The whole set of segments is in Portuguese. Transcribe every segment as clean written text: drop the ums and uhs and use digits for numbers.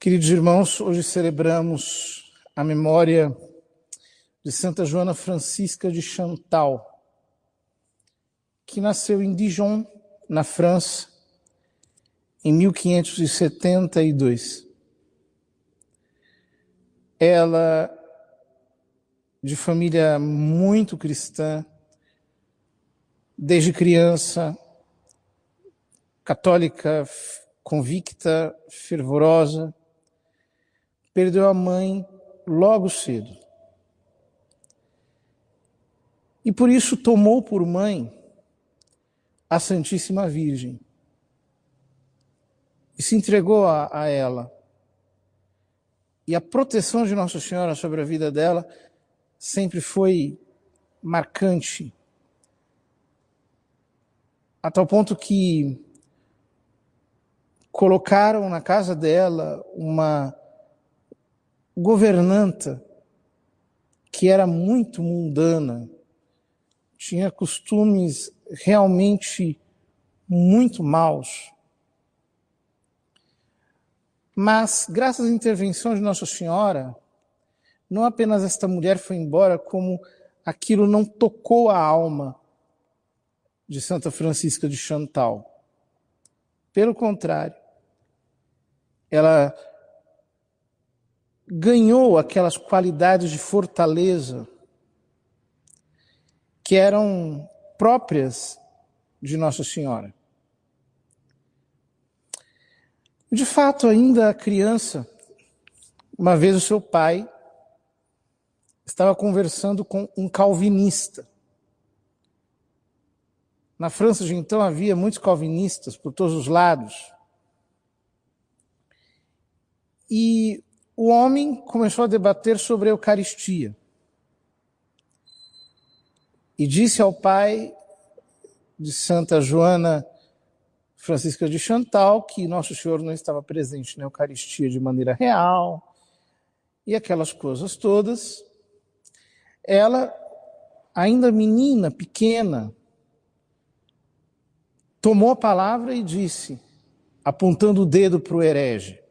Queridos irmãos, hoje celebramos a memória de Santa Joana Francisca de Chantal, que nasceu em Dijon, na França, em 1572. Ela, de família muito cristã, desde criança, católica, convicta, fervorosa, perdeu a mãe logo cedo. E por isso tomou por mãe a Santíssima Virgem e se entregou a ela. E a proteção de Nossa Senhora sobre a vida dela sempre foi marcante, a tal ponto que colocaram na casa dela uma governanta que era muito mundana, tinha costumes realmente muito maus. Mas, graças à intervenção de Nossa Senhora, não apenas esta mulher foi embora, como aquilo não tocou a alma de Santa Francisca de Chantal. Pelo contrário, ela ganhou aquelas qualidades de fortaleza que eram próprias de Nossa Senhora. De fato, ainda criança, uma vez o seu pai estava conversando com um calvinista. Na França de então havia muitos calvinistas por todos os lados. E o homem começou a debater sobre a Eucaristia. E disse ao pai de Santa Joana Francisca de Chantal que Nosso Senhor não estava presente na Eucaristia de maneira real, e aquelas coisas todas. Ela, ainda menina, pequena, tomou a palavra e disse, apontando o dedo para o herege: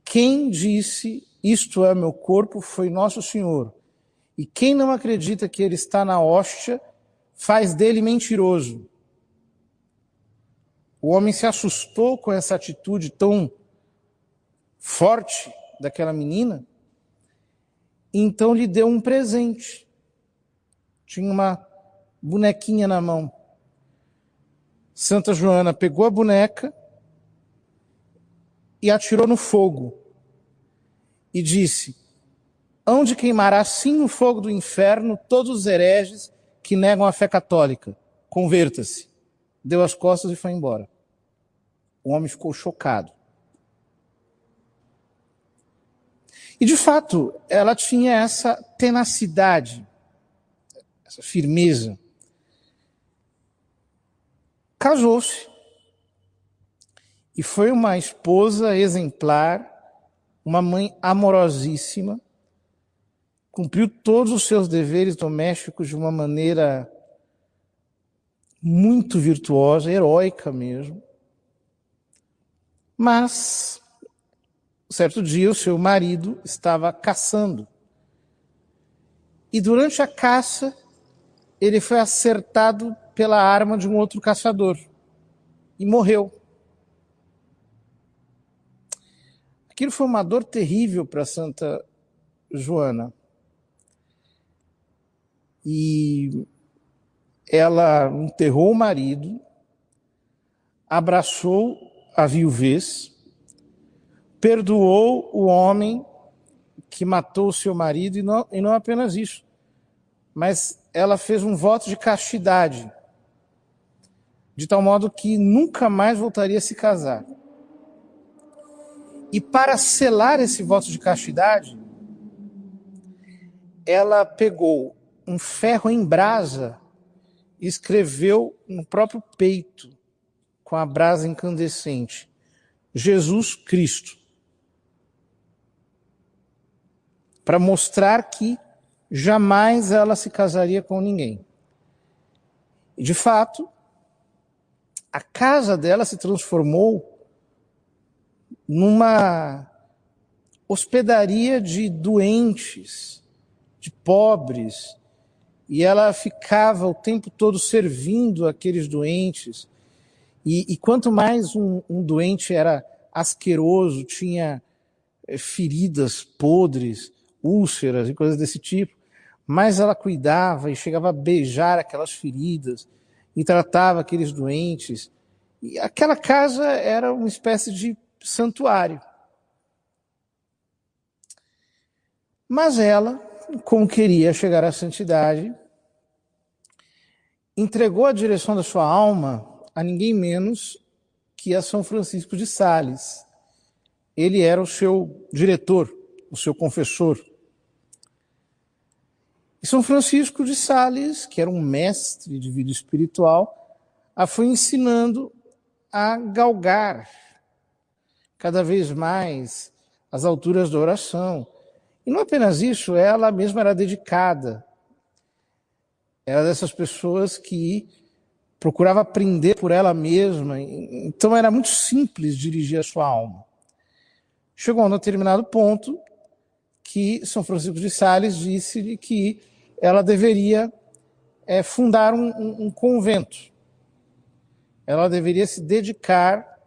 quem disse isto é meu corpo foi Nosso Senhor, e quem não acredita que ele está na hóstia faz dele mentiroso. O homem se assustou com essa atitude tão forte daquela menina, e então lhe deu um presente. Tinha uma bonequinha na mão. Santa Joana pegou a boneca e atirou no fogo e disse: hão de queimar assim no fogo do inferno todos os hereges que negam a fé católica. Converta-se. Deu as costas e foi embora. O homem ficou chocado. E de fato, ela tinha essa tenacidade, essa firmeza. Casou-se e foi uma esposa exemplar, uma mãe amorosíssima, cumpriu todos os seus deveres domésticos de uma maneira muito virtuosa, heróica mesmo. Mas, certo dia, o seu marido estava caçando. E durante a caça, ele foi acertado pela arma de um outro caçador e morreu. Aquilo foi uma dor terrível para Santa Joana. E ela enterrou o marido, abraçou a viuvez, perdoou o homem que matou o seu marido, e não apenas isso, mas ela fez um voto de castidade, de tal modo que nunca mais voltaria a se casar. E para selar esse voto de castidade, ela pegou um ferro em brasa e escreveu no próprio peito, com a brasa incandescente, Jesus Cristo, para mostrar que jamais ela se casaria com ninguém. E de fato, a casa dela se transformou numa hospedaria de doentes, de pobres, e ela ficava o tempo todo servindo aqueles doentes. E quanto mais um doente era asqueroso, tinha feridas podres, úlceras e coisas desse tipo, mais ela cuidava e chegava a beijar aquelas feridas e tratava aqueles doentes. E aquela casa era uma espécie de santuário. Mas ela, como queria chegar à santidade, entregou a direção da sua alma a ninguém menos que a São Francisco de Sales. Ele era o seu diretor, o seu confessor. E São Francisco de Sales, que era um mestre de vida espiritual, a foi ensinando a galgar cada vez mais as alturas da oração. E não apenas isso, ela mesma era dedicada. Era dessas pessoas que procurava aprender por ela mesma. Então era muito simples dirigir a sua alma. Chegou a um determinado ponto que São Francisco de Sales disse que ela deveria fundar um convento. Ela deveria se dedicar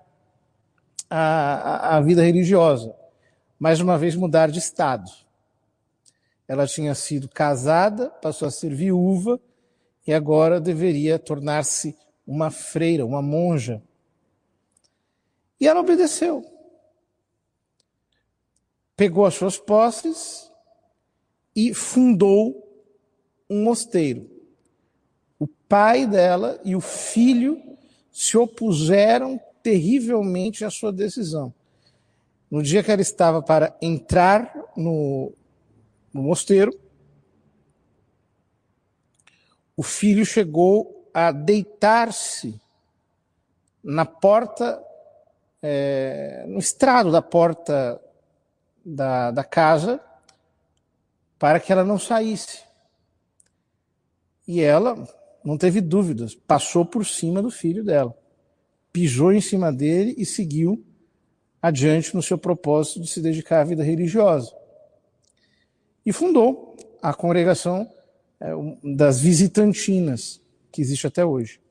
à vida religiosa. Mais uma vez mudar de estado. Ela tinha sido casada, passou a ser viúva e agora deveria tornar-se uma freira, uma monja. E ela obedeceu. Pegou as suas posses e fundou um mosteiro. O pai dela e o filho se opuseram terrivelmente à sua decisão. No dia que ela estava para entrar no mosteiro, o filho chegou a deitar-se na porta, no estrado da porta da casa, para que ela não saísse. E ela não teve dúvidas, passou por cima do filho dela, pisou em cima dele e seguiu adiante no seu propósito de se dedicar à vida religiosa. E fundou a congregação das Visitantinas, que existe até hoje.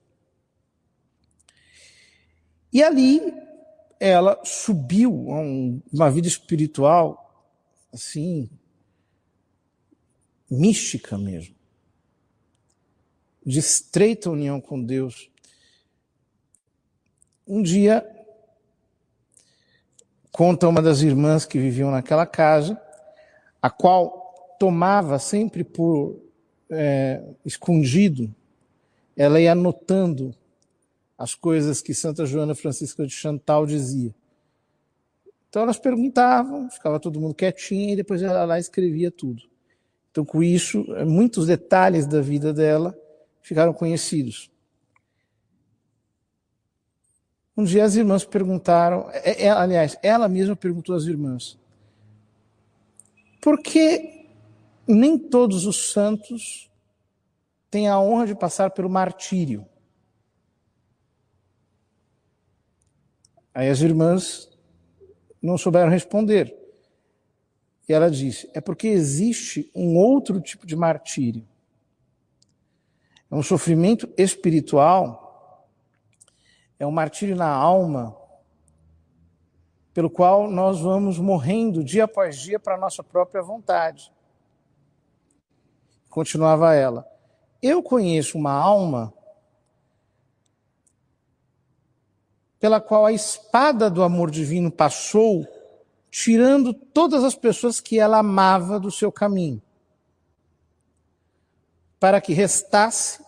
E ali ela subiu a uma vida espiritual, assim, mística mesmo, de estreita união com Deus. Um dia, conta uma das irmãs que viviam naquela casa, a qual tomava sempre por escondido, ela ia anotando as coisas que Santa Joana Francisca de Chantal dizia. Então elas perguntavam, ficava todo mundo quietinho e depois ela lá escrevia tudo. Então com isso, muitos detalhes da vida dela ficaram conhecidos. Um dia as irmãs perguntaram, aliás, ela mesma perguntou às irmãs, por que nem todos os santos têm a honra de passar pelo martírio? Aí as irmãs não souberam responder. E ela disse, é porque existe um outro tipo de martírio. É um sofrimento espiritual, é um martírio na alma, pelo qual nós vamos morrendo dia após dia para a nossa própria vontade. Continuava ela, eu conheço uma alma pela qual a espada do amor divino passou, tirando todas as pessoas que ela amava do seu caminho, para que restasse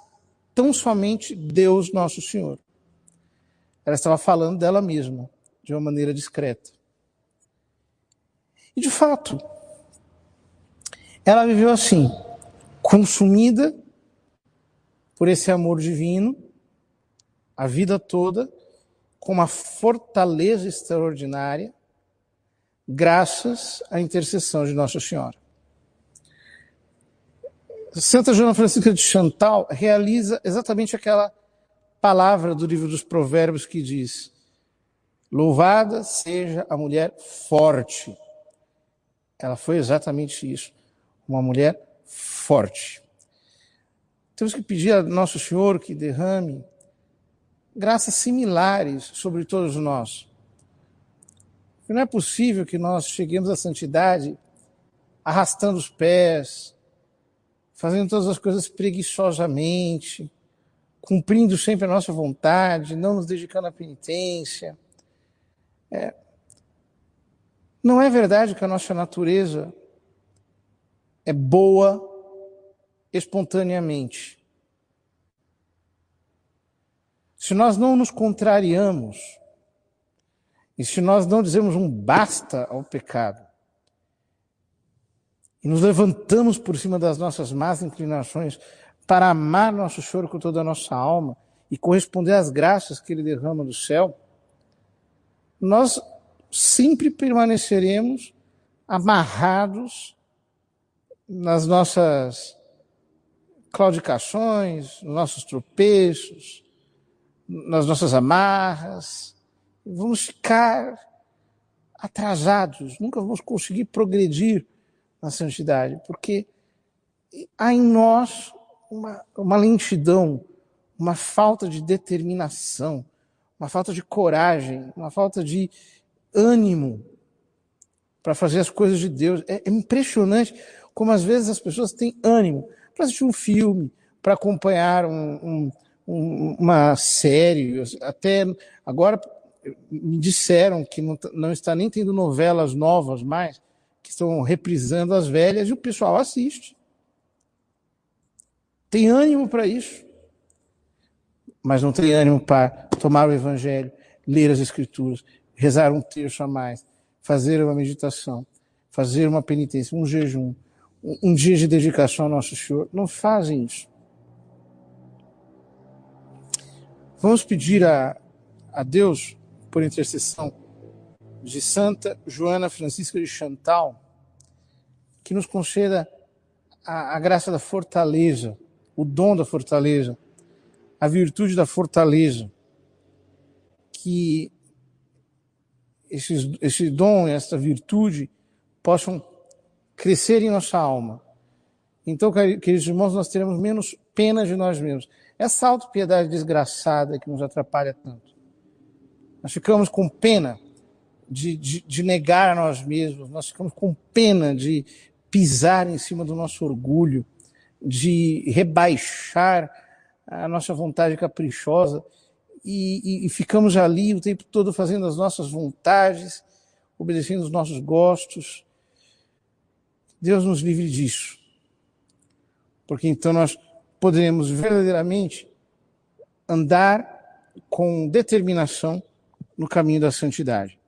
tão somente Deus Nosso Senhor. Ela estava falando dela mesma, de uma maneira discreta. E de fato, ela viveu assim, consumida por esse amor divino, a vida toda, com uma fortaleza extraordinária, graças à intercessão de Nossa Senhora. Santa Joana Francisca de Chantal realiza exatamente aquela palavra do livro dos Provérbios que diz, Louvada seja a mulher forte. Ela foi exatamente isso, uma mulher forte. Temos que pedir a Nosso Senhor que derrame graças similares sobre todos nós. Não é possível que nós cheguemos à santidade arrastando os pés, fazendo todas as coisas preguiçosamente, cumprindo sempre a nossa vontade, não nos dedicando à penitência. Não é verdade que a nossa natureza é boa espontaneamente. Se nós não nos contrariamos, e se nós não dizemos um basta ao pecado, e nos levantamos por cima das nossas más inclinações para amar nosso Senhor com toda a nossa alma e corresponder às graças que Ele derrama do céu, nós sempre permaneceremos amarrados nas nossas claudicações, nos nossos tropeços, nas nossas amarras. Vamos ficar atrasados, nunca vamos conseguir progredir na santidade, porque há em nós uma lentidão, uma falta de determinação, uma falta de coragem, uma falta de ânimo para fazer as coisas de Deus. É impressionante como às vezes as pessoas têm ânimo para assistir um filme, para acompanhar uma série. Até agora me disseram que não está nem tendo novelas novas mais, que estão reprisando as velhas, e o pessoal assiste. Tem ânimo para isso, mas não tem ânimo para tomar o Evangelho, ler as Escrituras, rezar um terço a mais, fazer uma meditação, fazer uma penitência, um jejum, um dia de dedicação ao Nosso Senhor. Não fazem isso. Vamos pedir a Deus, por intercessão de Santa Joana Francisca de Chantal, que nos conceda a graça da fortaleza, o dom da fortaleza, a virtude da fortaleza, que esse dom e essa virtude possam crescer em nossa alma. Então, queridos irmãos, nós teremos menos pena de nós mesmos. Essa autopiedade desgraçada que nos atrapalha tanto. Nós ficamos com pena de negar a nós mesmos, nós ficamos com pena de pisar em cima do nosso orgulho, de rebaixar a nossa vontade caprichosa e ficamos ali o tempo todo fazendo as nossas vontades, obedecendo os nossos gostos. Deus nos livre disso, porque então nós poderemos verdadeiramente andar com determinação no caminho da santidade.